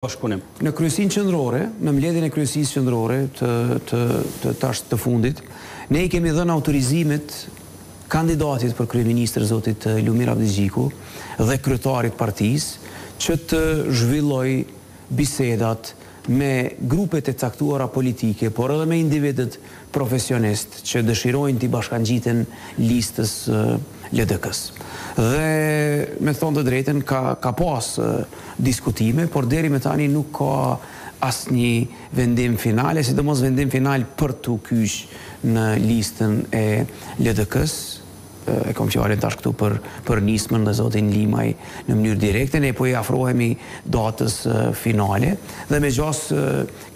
bashkëpunim. Në kryesinë qendrore, në mbledhjen e kryesisë qendrore të fundit, ne I kemi dhënë autorizimet kandidatit për kryeministër zotit Lumir Abdixhiku dhe kryetarit partisë që të zhvilloj bisedat me grupet e caktuara politike, por edhe me individët profesionistë që dëshirojnë t'i bashkangjiten listës LDK-s. Dhe me thonë të drejten ka pas diskutime, por deri me tani nuk ka asnjë vendim final, sidomos vendim final për t'u kyç në listën e LDK-s. E kom fjalën tash këtu për nismën dhe zotin Limaj në mënyrë direkte, ne po I afrohemi datës finale dhe me gjas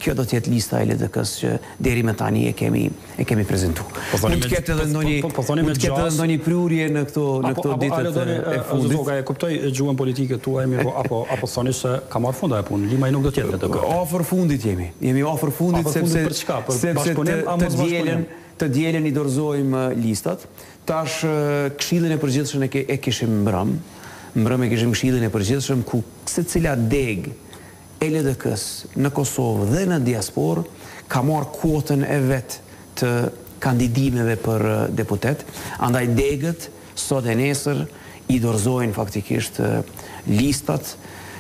kjo do t'jetë lista e LDK-s që deri me tani e kemi prezantuar. Mund të ketë edhe ndonjë prurje në këto ditët e fundit. Zoga, e kuptoj gjuhën politike tuaj apo thoni se ka marrë fund ajo punë, Limaj nuk do t'jetë LDK. Afër fundit jemi. Jemi afër fundit sepse të dielën I dorëzojmë listat. Tash këshillin e përgjithshëm e kishim mbrëm e kishim këshillin e përgjithshëm ku secila deg e LDK-s në Kosovë dhe në diasporë ka marrë kuotën e vet të kandidimeve për deputet. Andaj degët sot e nesër I dorëzojnë faktikisht listat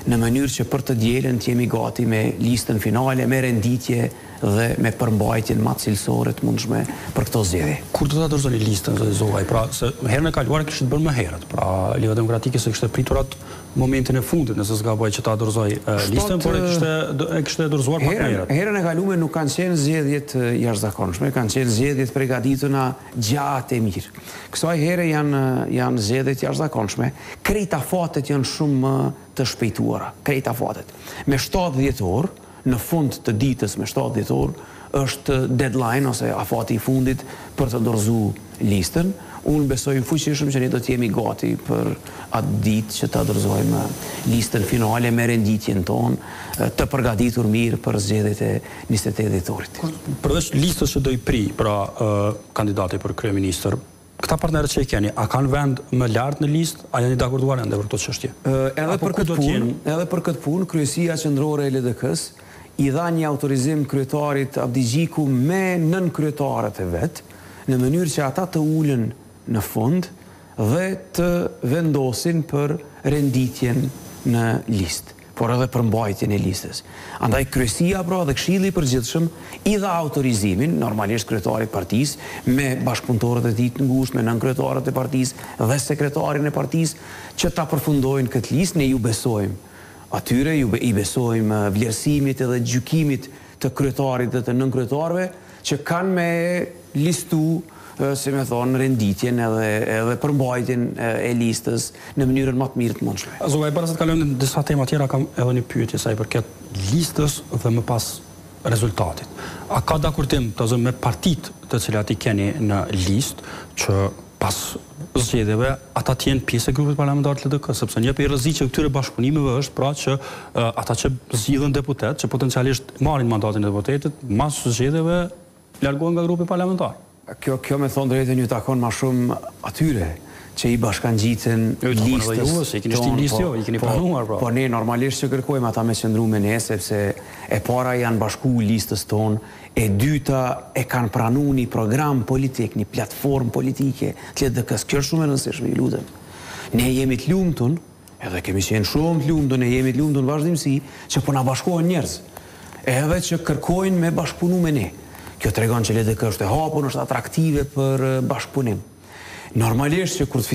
në mënyrë që për të dielën t'jemi gati me listën finale, me renditje dhe me përmbajtjen më cilësore të mundshme për këto zgjedhje. Kur do ta dorëzoni listën Zogaj? Pra, se herën e kaluar kishte bërë më herët. Pra, Liga Demokratike se kishte pritur atë momentin e fundit, nëse s'gaboj që ta dorëzoj listën, por e kishte dorëzuar pak më herët. Herën e kaluar nuk kanë qenë zgjedhjet jashtëzakonshme, kanë qenë zgjedhjet përgatitura gjatë e mirë. Kësaj here janë zgjedhjet jashtëzakonshme. Krejt afatet janë shumë të shpejtuara, krejt afatet. Me 70 orë, në fund të ditës me 70 orë, është deadline ose afati I fundit për të dorëzuar listën. Unë besoj fuqishëm që ne do t'jemi gati për atë ditë që ta dorëzojmë listën finale me renditjen tonë, të përgatitur mirë për zgjedhjet e 28 dhjetorit. Përveç listës që do I pri, pra kandidati për kryeministër, këta partnerët që I keni, a kanë vend më lartë në listë, a janë I dakorduar ende për këto çështje? Edhe për këtë punë, kryesia qendrore e LDK-s I dha një autorizim kryetarit Abdixhiku me nën kryetarët e vet, në mënyrë që ata të ulen në fund dhe të vendosin për renditjen në listë, por edhe për mbajtjen e listës. Andaj kryesia pra dhe Këshilli I përgjithshëm I dha autorizimin, normalisht kryetarit partisë, me bashkëpunëtorët e tij të ngushtë, me nënkryetarët e partisë dhe sekretarin e partisë, që ta përfundojnë këtë listë. Ne ju besojmë atyre, I besojmë vlerësimit edhe gjykimit të kryetarit dhe të nënkryetarëve që kanë me listu, si me thonë, renditjen edhe përmbajtjen e listës në mënyrën më të mirë të mundshme. Zogaj, para se të kalojmë në disa tema tjera, kam edhe një pyetje sa I përket listës dhe më pas rezultatit. A ka dakordim të zëmë me partitë të cilat I keni në listë që pas zgjedhjeve ata të jenë pjesë e grupit parlamentar të LDK, sepse një për rreziqe këtyre bashkëpunimeve është pra që ata që zgjidhen deputet, që potencialisht marrin mandatin e deputetit, mas zgjedhjeve largohen nga grupi parlamentar. Kjo me thonë drejtën ju takon më shumë atyre që I bashkangjiten listës tonë. Po ne normalisht që kërkojmë ata me qëndru me ne, sepse e para janë bashku listës tonë, e dyta e kanë pranu një program politik, një platformë politike të LDK-s. Kjo është shumë e rëndësishme, ju lutem. Ne jemi të lumtur, edhe kemi qenë shumë të lumtur, ne jemi të lumtur vazhdimsi që po na bashkohen njerëz, edhe që kërkojnë me bashkëpunu me ne. Kjo tregon që LDK është e hapur, është atraktive për bashkëpunim. Normalisht që kur të